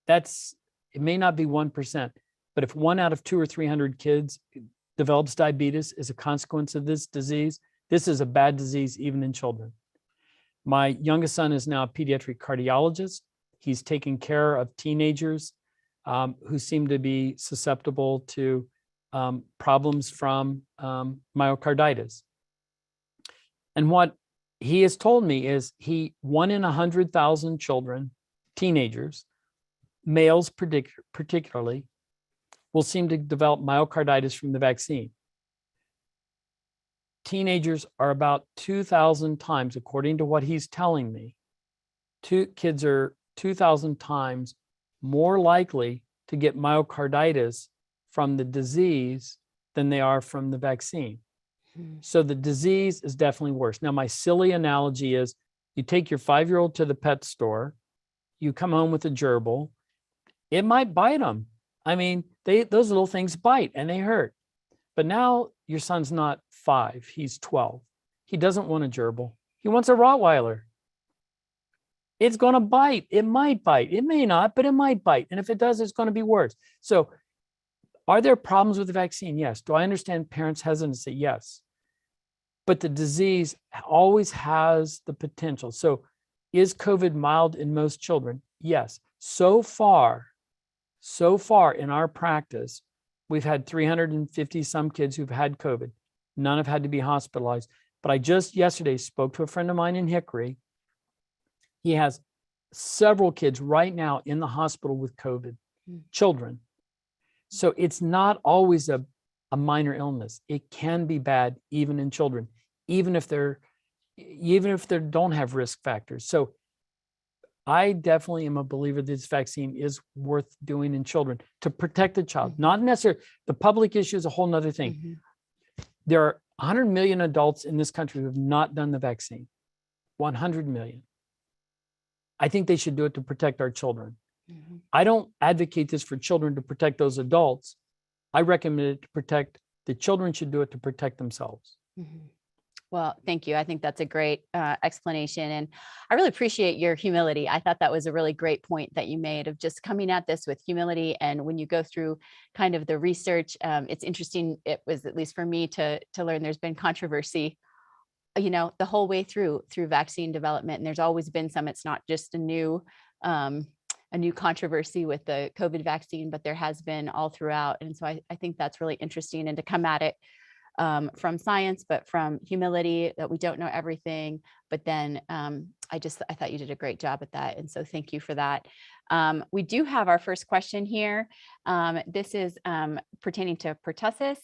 it may not be 1%, but if 1 out of 200 or 300 kids develops diabetes as a consequence of this disease, this is a bad disease even in children. My youngest son is now a pediatric cardiologist. He's taking care of teenagers who seem to be susceptible to problems from myocarditis. And what he has told me is 1 in 100,000 children, teenagers, males particularly, will seem to develop myocarditis from the vaccine. Teenagers are about 2,000 times, according to what he's telling me, kids are 2,000 times more likely to get myocarditis from the disease than they are from the vaccine. So the disease is definitely worse. Now, my silly analogy is you take your 5-year-old to the pet store, you come home with a gerbil, it might bite them. I mean, those little things bite and they hurt. But now your son's not 5, he's 12. He doesn't want a gerbil. He wants a Rottweiler. It's going to bite. It might bite. It may not, but it might bite. And if it does, it's going to be worse. So are there problems with the vaccine? Yes. Do I understand parents' hesitancy? Yes. But the disease always has the potential. So is COVID mild in most children? Yes. So far in our practice, we've had 350 some kids who've had COVID. None have had to be hospitalized. But I just yesterday spoke to a friend of mine in Hickory. He has several kids right now in the hospital with COVID, children. So it's not always a minor illness. It can be bad even in children, even if they don't have risk factors. So I definitely am a believer that this vaccine is worth doing in children to protect the child, not necessarily. The public issue is a whole nother thing. There are 100 million adults in this country who have not done the vaccine. 100 million. I think they should do it to protect our children. I don't advocate this for children to protect those adults. I recommend it to protect the children should do it to protect themselves. Well, thank you. I think that's a great explanation. And I really appreciate your humility. I thought that was a really great point that you made of just coming at this with humility. And when you go through kind of the research, it's interesting. It was, at least for me, to learn there's been controversy, the whole way through vaccine development. And there's always been some. It's not just a new controversy with the COVID vaccine, but there has been all throughout. And so I think that's really interesting, and to come at it from science, but from humility, that we don't know everything. But then I thought you did a great job at that. And so thank you for that. We do have our first question here. This is pertaining to pertussis.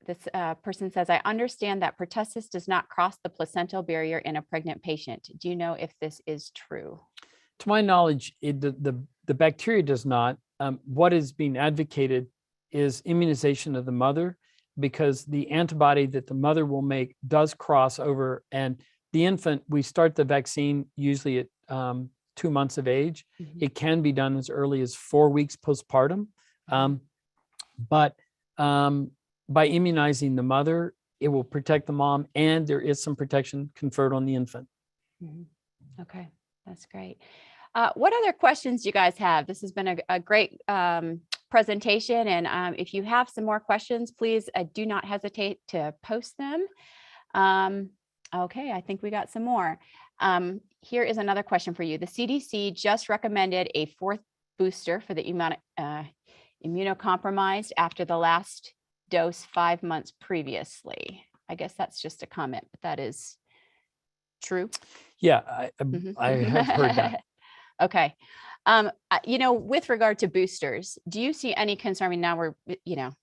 This person says, I understand that pertussis does not cross the placental barrier in a pregnant patient. Do you know if this is true? To my knowledge, the bacteria does not. What is being advocated is immunization of the mother, because the antibody that the mother will make does cross over. And the infant, we start the vaccine usually at 2 months of age. It can be done as early as 4 weeks postpartum. But by immunizing the mother, it will protect the mom, and there is some protection conferred on the infant. Okay, that's great. What other questions do you guys have? This has been a great presentation. And if you have some more questions, please do not hesitate to post them. Okay, I think we got some more. Here is another question for you. The CDC just recommended a fourth booster for the immunocompromised after the last dose 5 months previously. I guess that's just a comment, but that is true. Yeah, I have heard that. Okay. With regard to boosters, do you see any concern? I mean, now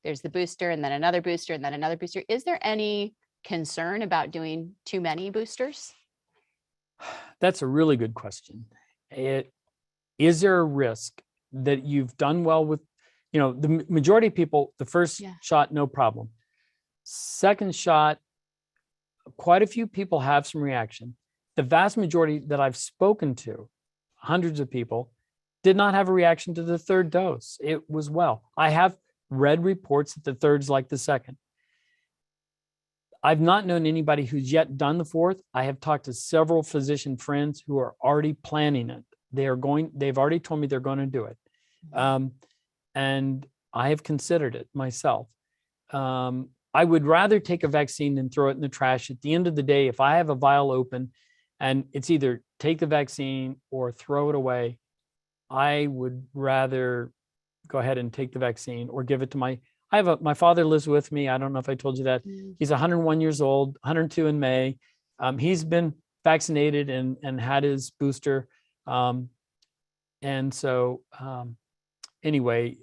there's the booster and then another booster and then another booster. Is there any concern about doing too many boosters? That's a really good question. Is there a risk that you've done well with, the majority of people, the first shot, no problem. Second shot, quite a few people have some reaction. The vast majority that I've spoken to, hundreds of people, did not have a reaction to the third dose. It was well. I have read reports that the third's like the second. I've not known anybody who's yet done the fourth. I have talked to several physician friends who are already planning it. They've already told me they're going to do it. And I have considered it myself. I would rather take a vaccine than throw it in the trash. At the end of the day, if I have a vial open and it's either take the vaccine or throw it away, I would rather go ahead and take the vaccine or give it to my father lives with me. I don't know if I told you that. He's 101 years old, 102 in May. He's been vaccinated and had his booster. Anyway,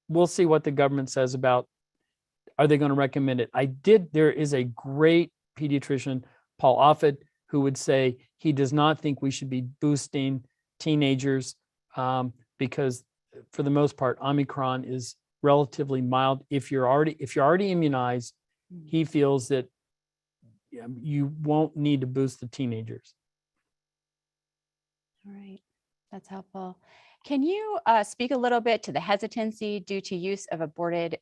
we'll see what the government says about, are they going to recommend it? There is a great pediatrician, Paul Offit, who would say he does not think we should be boosting teenagers because for the most part, Omicron is relatively mild. If you're already immunized, he feels that you won't need to boost the teenagers. All right, that's helpful. Can you speak a little bit to the hesitancy due to use of aborted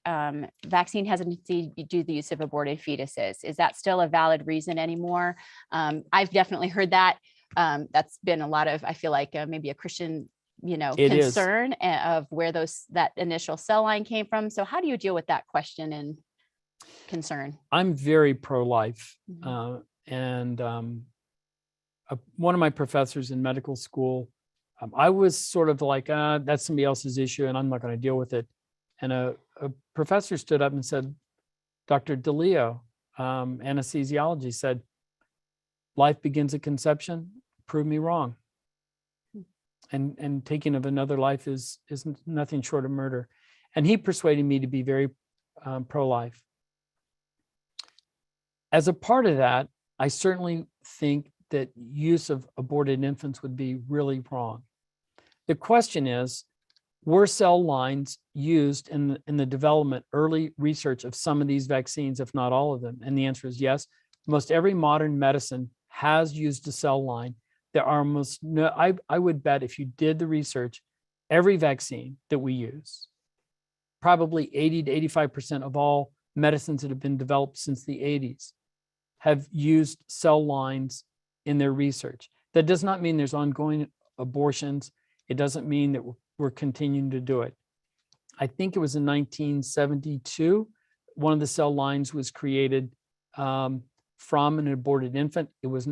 vaccine hesitancy due to the use of aborted fetuses? Is that still a valid reason anymore? I've definitely heard that. That's been a lot of, I feel like maybe a Christian, concern of where that initial cell line came from. So how do you deal with that question and concern? I'm very pro-life. And one of my professors in medical school, I was sort of like, that's somebody else's issue and I'm not going to deal with it. And a professor stood up and said, Dr. DeLeo, anesthesiology, said, life begins at conception, prove me wrong. And taking of another life is nothing short of murder. And he persuaded me to be very pro-life. As a part of that, I certainly think that use of aborted infants would be really wrong. The question is, were cell lines used in the development, early research of some of these vaccines, if not all of them? And the answer is yes. Most every modern medicine has used a cell line. There are almost no, I would bet if you did the research, every vaccine that we use, probably 80 to 85% of all medicines that have been developed since the 80s have used cell lines in their research. That does not mean there's ongoing abortions. It doesn't mean that we're continuing to do it. I think it was in 1972, one of the cell lines was created from an aborted infant. It was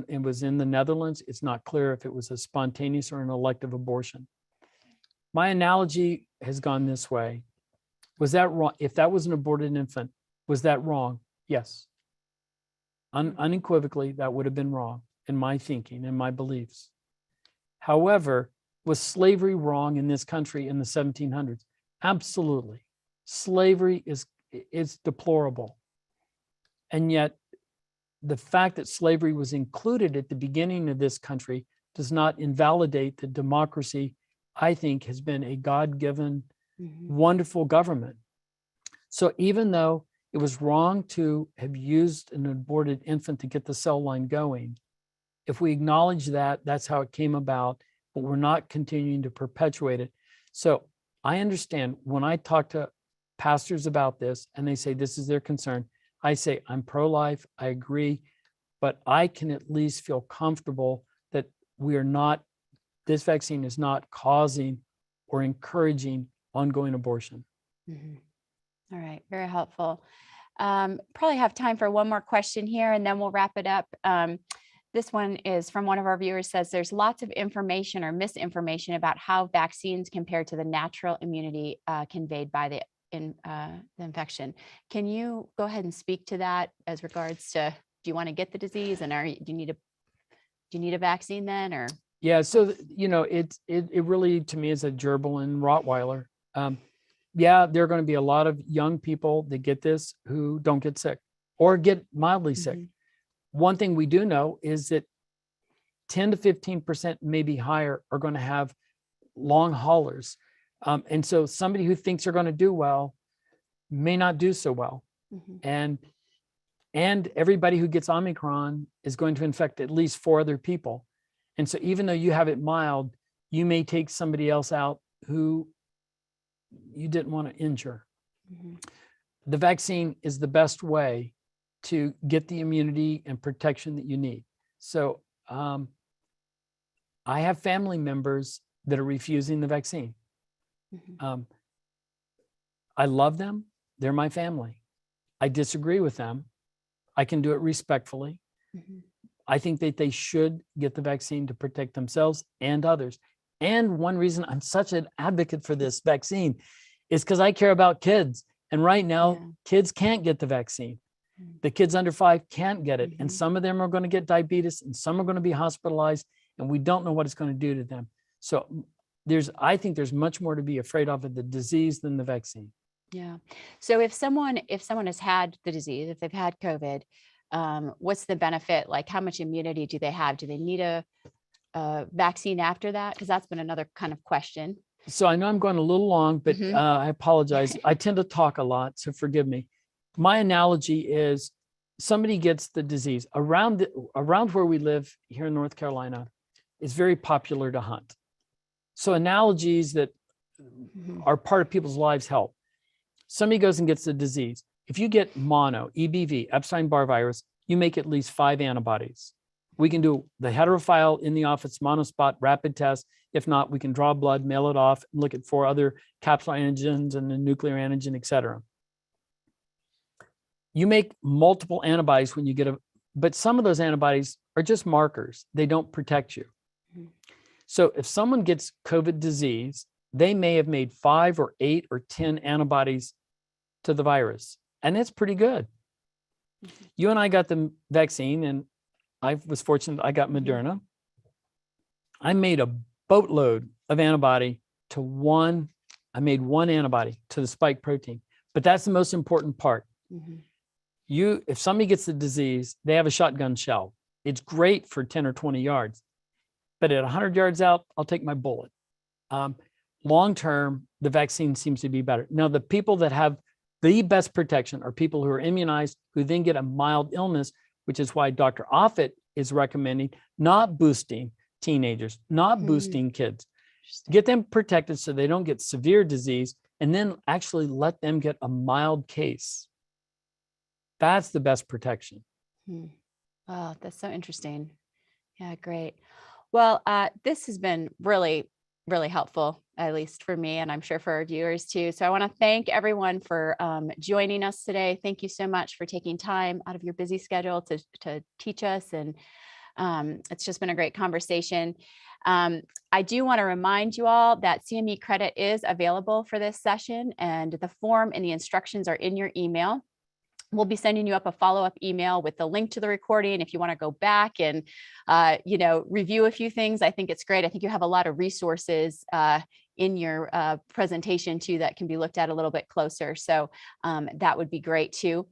in the Netherlands. It's not clear if it was a spontaneous or an elective abortion. My analogy has gone this way. Was that wrong? If that was an aborted infant, was that wrong? Yes. Unequivocally, that would have been wrong in my thinking and my beliefs. However, was slavery wrong in this country in the 1700s? Absolutely. Slavery is deplorable. And yet, the fact that slavery was included at the beginning of this country does not invalidate that democracy, I think, has been a God-given, wonderful government. So even though it was wrong to have used an aborted infant to get the cell line going, if we acknowledge that, that's how it came about, but we're not continuing to perpetuate it. So I understand when I talk to pastors about this and they say this is their concern, I say I'm pro-life, I agree, but I can at least feel comfortable that this vaccine is not causing or encouraging ongoing abortion. Mhm. All right, very helpful. Probably have time for one more question here, and then we'll wrap it up. This one is from one of our viewers, says there's lots of information or misinformation about how vaccines compare to the natural immunity conveyed by the infection. Can you go ahead and speak to that as regards to, do you want to get the disease, and do you need a vaccine then, or? Yeah, so it really, to me, is a gerbil and Rottweiler. Yeah, there are going to be a lot of young people that get this who don't get sick or get mildly sick. One thing we do know is that 10 to 15%, maybe higher, are going to have long haulers. And so somebody who thinks they're going to do well may not do so well. And everybody who gets Omicron is going to infect at least 4 other people. And so even though you have it mild, you may take somebody else out who you didn't want to injure. The vaccine is the best way to get the immunity and protection that you need. So I have family members that are refusing the vaccine. I love them. They're my family. I disagree with them. I can do it respectfully. I think that they should get the vaccine to protect themselves and others. And one reason I'm such an advocate for this vaccine is because I care about kids. And right now, kids can't get the vaccine. The kids under 5 can't get it. And some of them are going to get diabetes, and some are going to be hospitalized, and we don't know what it's going to do to them. So I think there's much more to be afraid of the disease than the vaccine. Yeah. So if someone has had the disease, if they've had COVID, what's the benefit? Like, how much immunity do they have? Do they need a vaccine after that? Because that's been another kind of question. So I know I'm going a little long, but I apologize. I tend to talk a lot, so forgive me. My analogy is somebody gets the disease. Around where we live here in North Carolina, it's very popular to hunt. So analogies that are part of people's lives help. Somebody goes and gets the disease. If you get mono, EBV, Epstein-Barr virus, you make at least 5 antibodies. We can do the heterophile in the office, monospot, rapid test. If not, we can draw blood, mail it off, and look at 4 other capsule antigens and the nuclear antigen, et cetera. You make multiple antibodies when you get but some of those antibodies are just markers. They don't protect you. So if someone gets COVID disease, they may have made 5 or 8 or 10 antibodies to the virus. And it's pretty good. You and I got the vaccine, and I was fortunate I got Moderna. I made a boatload of antibody to one. I made 1 antibody to the spike protein, but that's the most important part. If somebody gets the disease, they have a shotgun shell. It's great for 10 or 20 yards, but at 100 yards out, I'll take my bullet. Long-term, the vaccine seems to be better. Now, the people that have the best protection are people who are immunized, who then get a mild illness, which is why Dr. Offit is recommending not boosting teenagers, not boosting kids. Get them protected so they don't get severe disease, and then actually let them get a mild case. That's the best protection. Oh, that's so interesting. Yeah, great. Well, this has been really, really helpful, at least for me, and I'm sure for our viewers too. So I want to thank everyone for joining us today. Thank you so much for taking time out of your busy schedule to teach us. And it's just been a great conversation. I do want to remind you all that CME credit is available for this session, and the form and the instructions are in your email. We'll be sending you up a follow-up email with the link to the recording if you want to go back and, review a few things. I think it's great. I think you have a lot of resources in your presentation too that can be looked at a little bit closer. So that would be great too.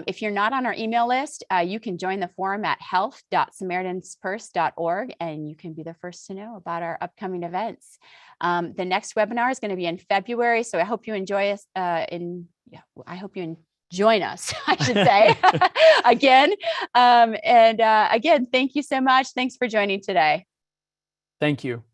If you're not on our email list, you can join the forum at health.samaritans.org, and you can be the first to know about our upcoming events. The next webinar is going to be in February, so I hope you enjoy us. Join us, I should say, again. Again, thank you so much. Thanks for joining today. Thank you.